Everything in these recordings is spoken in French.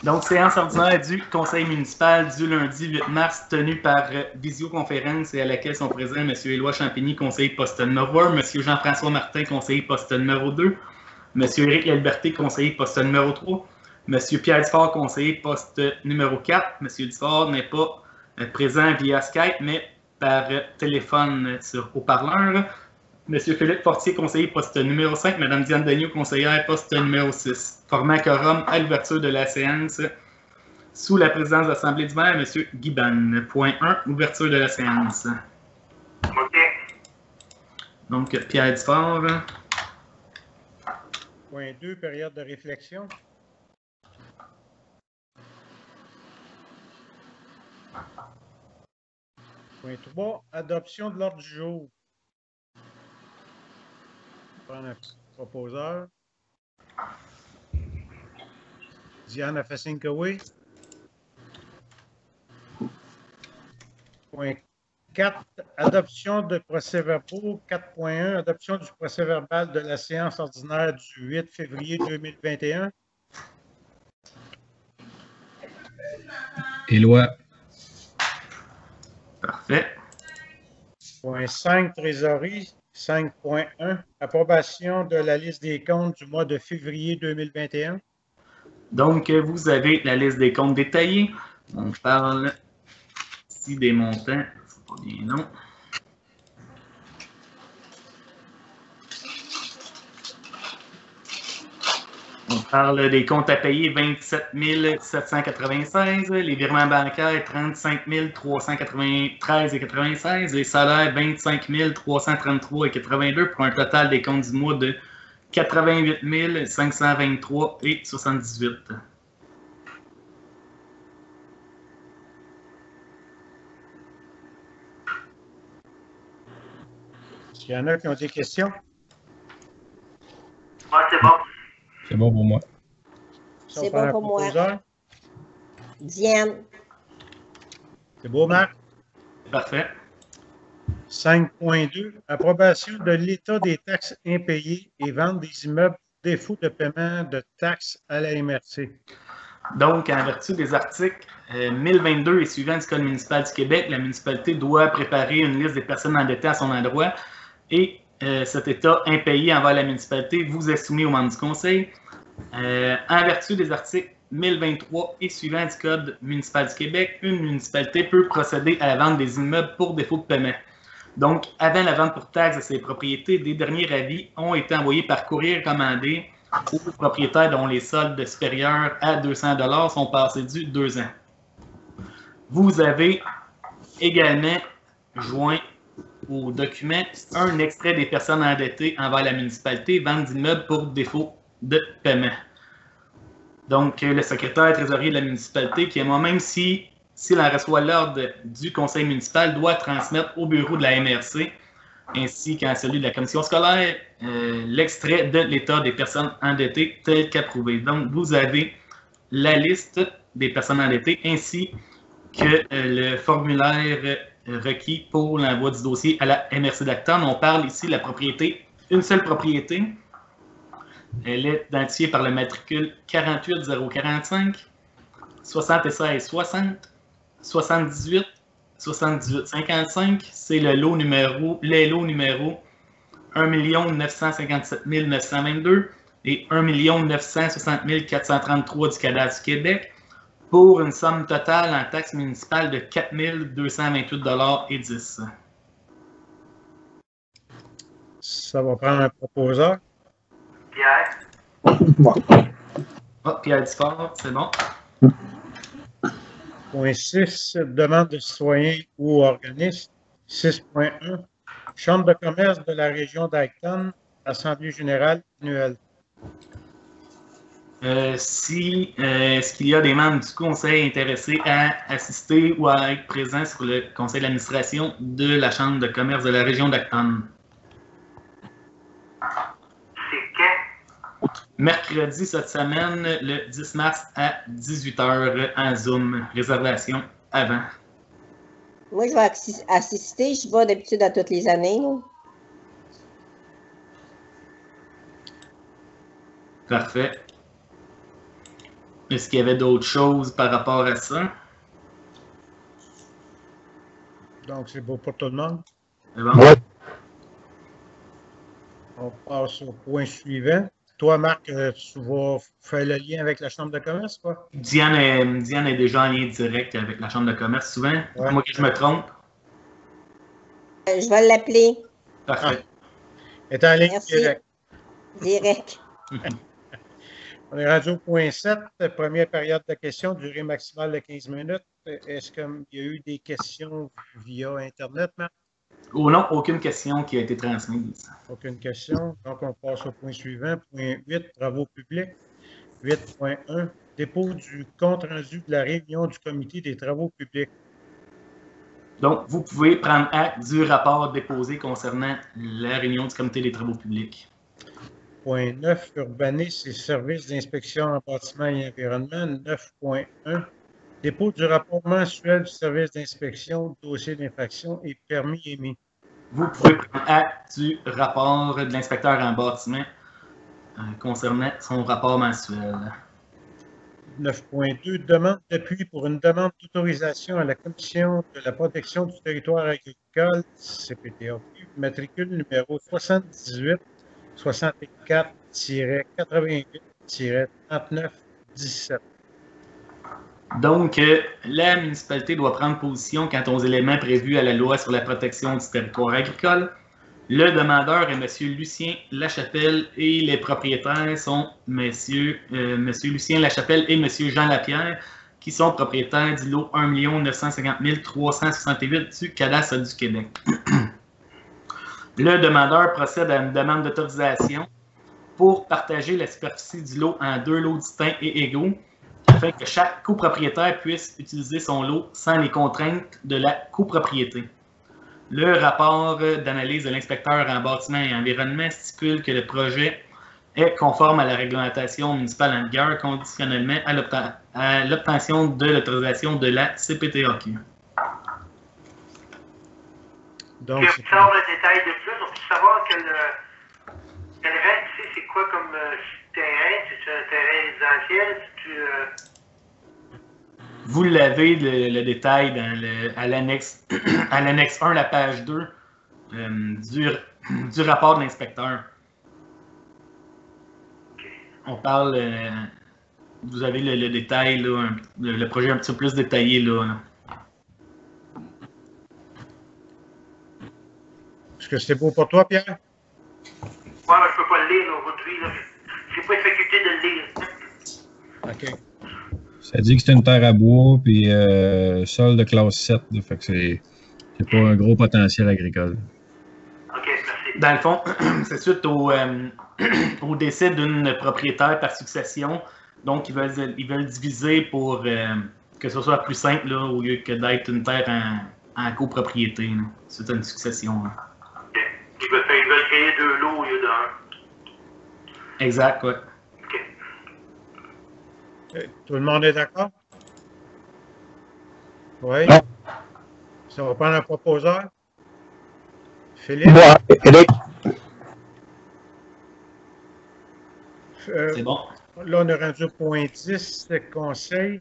Donc, séance ordinaire du conseil municipal du lundi 8 mars, tenue par visioconférence et à laquelle sont présents M. Éloi Champigny, conseiller poste numéro 1, M. Jean-François Martin, conseiller poste numéro 2, M. Éric Laliberté, conseiller poste numéro 3, M. Pierre Dufort, conseiller poste numéro 4. M. Dufort n'est pas présent via Skype, mais par téléphone sur haut-parleur. M. Philippe Fortier, conseiller poste numéro 5. Mme Diane Dagneau, conseillère poste numéro 6. Formant quorum à l'ouverture de la séance sous la présidence de l'Assemblée du maire, M. Guiban. Point 1, ouverture de la séance. OK. Donc, Pierre Dufort. Point 2, période de réflexion. Point 3, adoption de l'ordre du jour. Prendre un proposeur. Diane a fait signe que oui. Point 4, adoption de procès-verbaux. 4.1, adoption du procès-verbal de la séance ordinaire du 8 février 2021. Éloi. Parfait. Point 5, trésorerie. 5.1, approbation de la liste des comptes du mois de février 2021. Donc, vous avez la liste des comptes détaillés. On parle ici des montants. C'est pas bien, non. On parle des comptes à payer, 27 796, les virements bancaires, 35 393,96, les salaires, 25 333,82, pour un total des comptes du mois de 88 523,78. S'il y en a qui ont des questions? Ouais, c'est bon. C'est bon pour moi. Ça, on C'est prend bon un pour moi. proposeur. Diane. C'est beau, Marc? Parfait. 5.2, approbation de l'état des taxes impayées et vente des immeubles pour défaut de paiement de taxes à la MRC. Donc, en vertu des articles 1022 et suivants du Code municipal du Québec, la municipalité doit préparer une liste des personnes endettées à son endroit et cet état impayé envers la municipalité vous est soumis aux membres du conseil. En vertu des articles 1023 et suivants du Code municipal du Québec, une municipalité peut procéder à la vente des immeubles pour défaut de paiement. Donc, avant la vente pour taxe de ces propriétés, des derniers avis ont été envoyés par courrier recommandé aux propriétaires dont les soldes supérieurs à 200 $ sont passés du 2 ans. Vous avez également joint au document un extrait des personnes endettées envers la municipalité, vente d'immeubles pour défaut de paiement. Donc, le secrétaire trésorier de la municipalité, qui est moi-même, s'il en reçoit l'ordre du conseil municipal, doit transmettre au bureau de la MRC ainsi qu'à celui de la commission scolaire l'extrait de l'état des personnes endettées tel qu'approuvé. Donc, vous avez la liste des personnes endettées ainsi que le formulaire requis pour l'envoi du dossier à la MRC d'Acton. On parle ici de la propriété, une seule propriété. Elle est identifiée par le matricule 48045, 7660, 78, 7855. C'est le lot numéro, les lots numéro 1 957 922 et 1 960 433 du cadastre du Québec, pour une somme totale en taxe municipale de 4 228,10 $. Ça va prendre un proposeur. Pierre. Oh, Pierre Dufort, c'est bon. Point 6, demande de citoyens ou organismes. 6.1, Chambre de commerce de la région d'Acton, Assemblée générale annuelle. Est-ce qu'il y a des membres du conseil intéressés à assister ou à être présents sur le conseil d'administration de la Chambre de commerce de la région d'Acton? C'est quand? Mercredi cette semaine, le 10 mars à 18 h en Zoom. Réservation avant. Moi, je vais assister. Je vais d'habitude à toutes les années. Là. Parfait. Est-ce qu'il y avait d'autres choses par rapport à ça? Donc, c'est beau pour tout le monde. C'est bon? Ouais. On passe au point suivant. Toi, Marc, tu vas faire le lien avec la Chambre de commerce, quoi? Diane est déjà en lien direct avec la Chambre de commerce, souvent. Ouais. À moins que je me trompe. Je vais l'appeler Parfait. Elle est en ligne Merci. direct. direct. On est rendu au point 7, première période de questions, durée maximale de 15 minutes. Est-ce qu'il y a eu des questions via Internet, Marc? Oh non, aucune question qui a été transmise. Aucune question. Donc, on passe au point suivant. Point 8, travaux publics. 8.1, dépôt du compte-rendu de la réunion du comité des travaux publics. Donc, vous pouvez prendre acte du rapport déposé concernant la réunion du comité des travaux publics. Point 9, urbanisme et services d'inspection en bâtiment et environnement. 9.1, dépôt du rapport mensuel du service d'inspection, dossier d'infraction et permis émis. Vous pouvez prendre acte du rapport de l'inspecteur en bâtiment concernant son rapport mensuel. 9.2, demande d'appui pour une demande d'autorisation à la Commission de la protection du territoire agricole, CPTAQ, matricule numéro 78-64-88-39-17. Donc, la municipalité doit prendre position quant aux éléments prévus à la loi sur la protection du territoire agricole. Le demandeur est M. Lucien Lachapelle et les propriétaires sont M. Lucien Lachapelle et M. Jean Lapierre, qui sont propriétaires du lot 1 950 368 du cadastre du Québec. Le demandeur procède à une demande d'autorisation pour partager la superficie du lot en 2 lots distincts et égaux, afin que chaque copropriétaire puisse utiliser son lot sans les contraintes de la copropriété. Le rapport d'analyse de l'inspecteur en bâtiment et environnement stipule que le projet est conforme à la réglementation municipale en vigueur conditionnellement à l'obtention de l'autorisation de la CPTAQ. Donc, Puis, on savoir le détail de plus, on peut savoir quel reste, tu sais, c'est quoi comme terrain? C'est un terrain résidentiel? Vous l'avez, le détail à l'annexe 1, la page 2 du rapport de l'inspecteur. On parle, vous avez le détail, là, le projet un petit peu plus détaillé. Là. Est-ce que c'est beau pour toi, Pierre? Ouais, mais je peux pas le lire aujourd'hui. J'ai pas la faculté de le lire. OK. Ça dit que c'est une terre à bois, puis sol de classe 7, là, fait que c'est pas un gros potentiel agricole. OK, merci. Dans le fond, c'est suite au décès d'une propriétaire par succession. Donc, ils veulent diviser pour que ce soit plus simple, là, au lieu que d'être une terre en copropriété. C'est une succession. Là. OK. Ils veulent créer 2 lots au lieu d'un. Exact, ouais. OK. Tout le monde est d'accord? Oui. Non. Ça va prendre un proposeur? Philippe? Moi, Eric. C'est bon. Là, on est rendu au point 10, le conseil.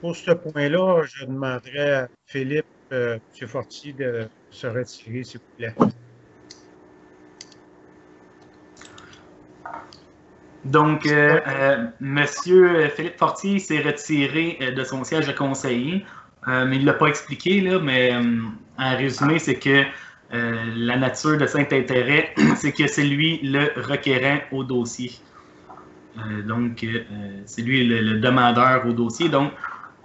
Pour ce point-là, je demanderais à Philippe, M. Fortier, de se retirer, s'il vous plaît. Donc, Monsieur Philippe Fortier s'est retiré de son siège de conseiller, mais il ne l'a pas expliqué, là, mais en résumé, c'est que la nature de cet intérêt, c'est que c'est lui le requérant au dossier. Donc, c'est lui le demandeur au dossier. Donc,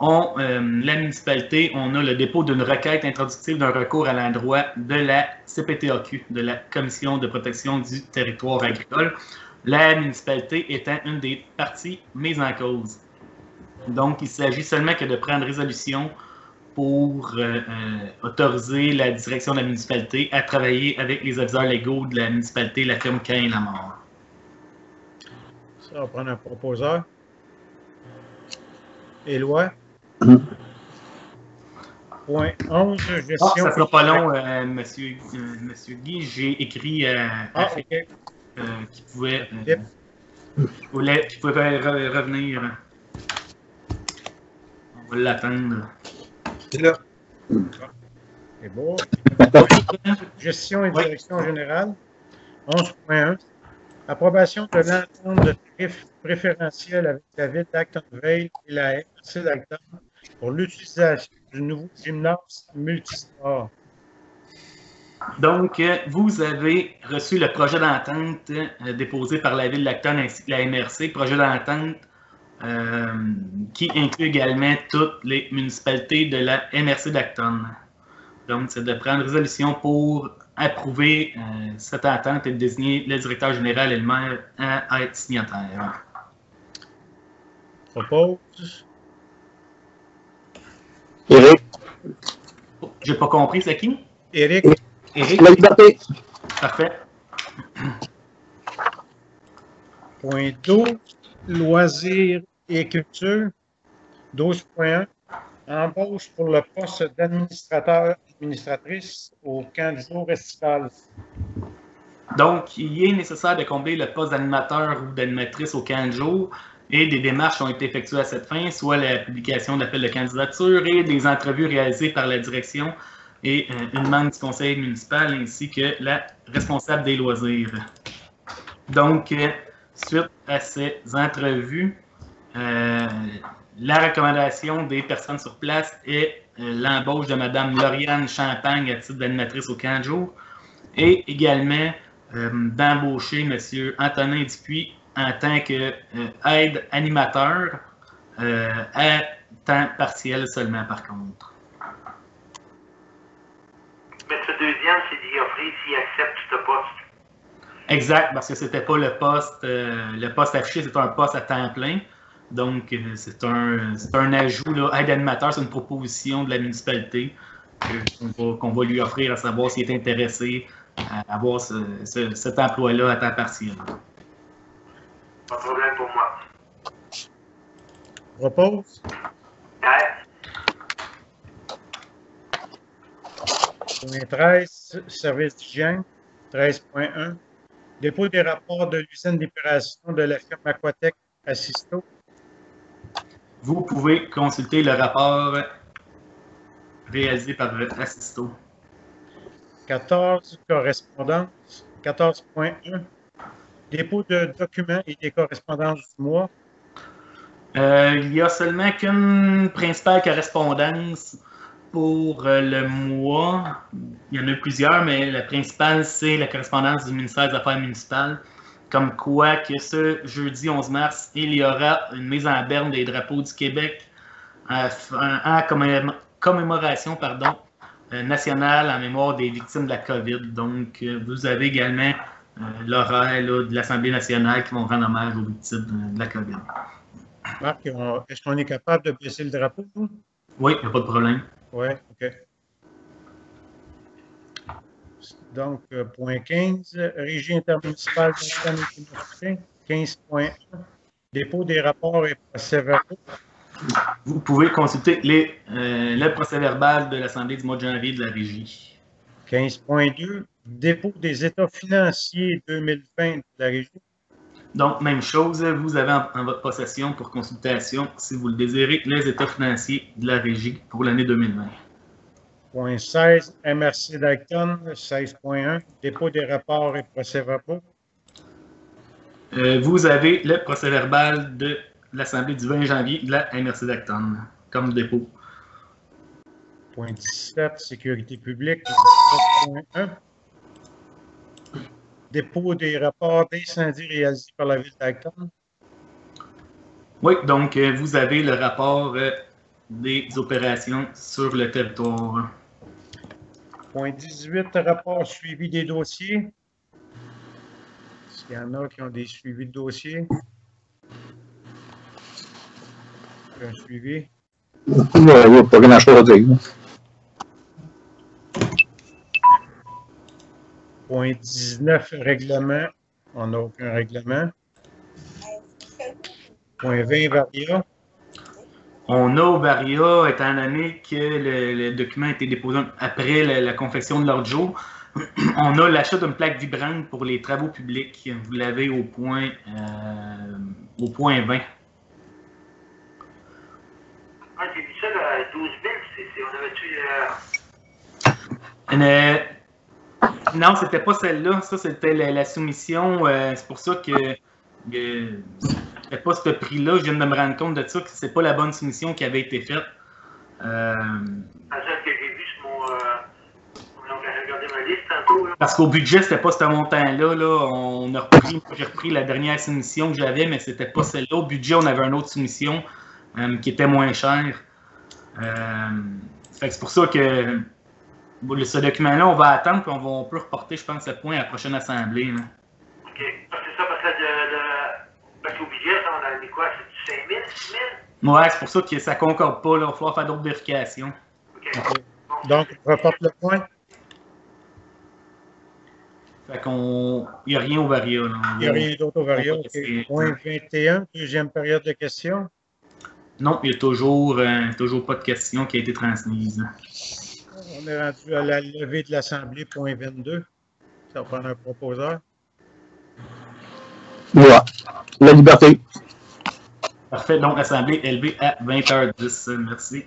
la municipalité, on a le dépôt d'une requête introductive d'un recours à l'endroit de la CPTAQ, de la Commission de protection du territoire agricole. La municipalité étant une des parties mises en cause. Donc, il s'agit seulement que de prendre résolution pour autoriser la direction de la municipalité à travailler avec les aviseurs légaux de la municipalité, la firme Cain et la Mort. Ça va prendre un proposeur. Éloi. Point 11, gestion. Ça ne sera pas long, monsieur Guy. J'ai écrit à OK. qui pouvait revenir. On va l'attendre. C'est là. C'est beau. Gestion et Oui. direction générale. 11.1. Approbation de l'entente de tarif préférentiel avec la ville d'Actonville et la MRC d'Acton pour l'utilisation du nouveau gymnase multisport. Donc, vous avez reçu le projet d'entente déposé par la ville d'Acton ainsi que la MRC, projet d'entente qui inclut également toutes les municipalités de la MRC d'Acton. Donc, c'est de prendre résolution pour approuver cette entente et de désigner le directeur général et le maire à être signataires. Propose. Éric. J'ai pas compris, c'est qui? Éric. Éric? La liberté. Parfait. Point 12. Loisirs et culture. 12.1. Embauche pour le poste d'administrateur-administratrice au camp de jour estival. Donc, il est nécessaire de combler le poste d'animateur ou d'animatrice au camp de jour et des démarches ont été effectuées à cette fin, soit la publication d'appels de candidature et des entrevues réalisées par la direction et une membre du conseil municipal ainsi que la responsable des loisirs. Donc, suite à ces entrevues, la recommandation des personnes sur place est l'embauche de Mme Lauriane Champagne à titre d'animatrice au camp de jour et également d'embaucher M. Antonin Dupuis en tant qu'aide animateur à temps partiel seulement par contre. Mais ce deuxième, c'est d'y offrir s'il accepte ce poste. Exact, parce que c'était pas le poste affiché, c'est un poste à temps plein. Donc, c'est un ajout, là, aide animateur, c'est une proposition de la municipalité qu'on va lui offrir à savoir s'il est intéressé à avoir cet emploi-là à temps partiel. Pas de problème pour moi. Propose. Ouais. Point 13. Service d'hygiène. 13.1. Dépôt des rapports de l'usine d'épuration de la firme Aquatec Assisto. Vous pouvez consulter le rapport réalisé par votre Assisto. 14. Correspondance. 14.1. Dépôt de documents et des correspondances du mois. Il n'y a seulement qu'une principale correspondance pour le mois. Il y en a plusieurs, mais la principale, c'est la correspondance du ministère des Affaires municipales. Comme quoi que ce jeudi 11 mars, il y aura une mise en berne des drapeaux du Québec en commémoration nationale en mémoire des victimes de la COVID. Donc, vous avez également l'horaire de l'Assemblée nationale qui vont rendre hommage aux victimes de la COVID. Marc, est-ce qu'on est capable de baisser le drapeau, nous? Oui, il n'y a pas de problème. Oui, OK. Donc, point 15, Régie intermunicipale de 15.1, dépôt des rapports et procès-verbaux. Vous pouvez consulter le procès-verbal de l'Assemblée du mois de janvier de la Régie. 15.2, dépôt des états financiers 2020 de la Régie. Donc, même chose, vous avez en votre possession pour consultation, si vous le désirez, les états financiers de la Régie pour l'année 2020. Point 16, MRC d'Acton, 16.1, dépôt des rapports et procès-verbaux. Vous avez le procès-verbal de l'Assemblée du 20 janvier de la MRC d'Acton comme dépôt. Point 17, sécurité publique, 17.1. Dépôt des rapports d'incendie réalisés par la ville d'Acton. Oui, donc vous avez le rapport des opérations sur le territoire. Point 18, rapport suivi des dossiers. S'il y en a qui ont des suivis de dossiers. Un suivi. Il n'y a pas grand-chose à dire. Point 19, règlement. On n'a aucun règlement. Point 20, varia. On a au varia, étant donné que le document a été déposé après la confection de l'ordre du jour, on a l'achat d'une plaque vibrante pour les travaux publics. Vous l'avez au point 20. Ah, j'ai vu ça, là, 12 000, on avait-tu... Non, c'était pas celle-là. Ça, c'était la soumission. C'est pour ça que c'était pas ce prix-là. Je viens de me rendre compte de ça, que c'est pas la bonne soumission qui avait été faite. La seule que j'ai vue sur mon... j'ai regardé ma liste tantôt. Là. Parce qu'au budget, c'était pas ce montant-là. Là. J'ai repris la dernière soumission que j'avais, mais c'était pas celle-là. Au budget, on avait une autre soumission qui était moins chère. Fait que c'est pour ça que ce document-là, on va attendre et on peut reporter, je pense, ce point à la prochaine assemblée. Là. OK. C'est ça, parce qu'au budget, on a mis quoi? C'est du 5 000, 6 000? Ouais, c'est pour ça que ça ne concorde pas. Là. Il va falloir faire d'autres vérifications. OK. Donc, on reporte le point. Fait qu'on. Il n'y a rien au Varia. Là. Il n'y a rien d'autre au Varia. Okay. Point 21, deuxième période de questions. Non, il n'y a toujours pas de question qui a été transmise. On est rendu à la levée de l'Assemblée, point 22. Ça va prendre un proposeur. Ouais. La liberté. Parfait. Donc, l'Assemblée est levée à 20h10. Merci.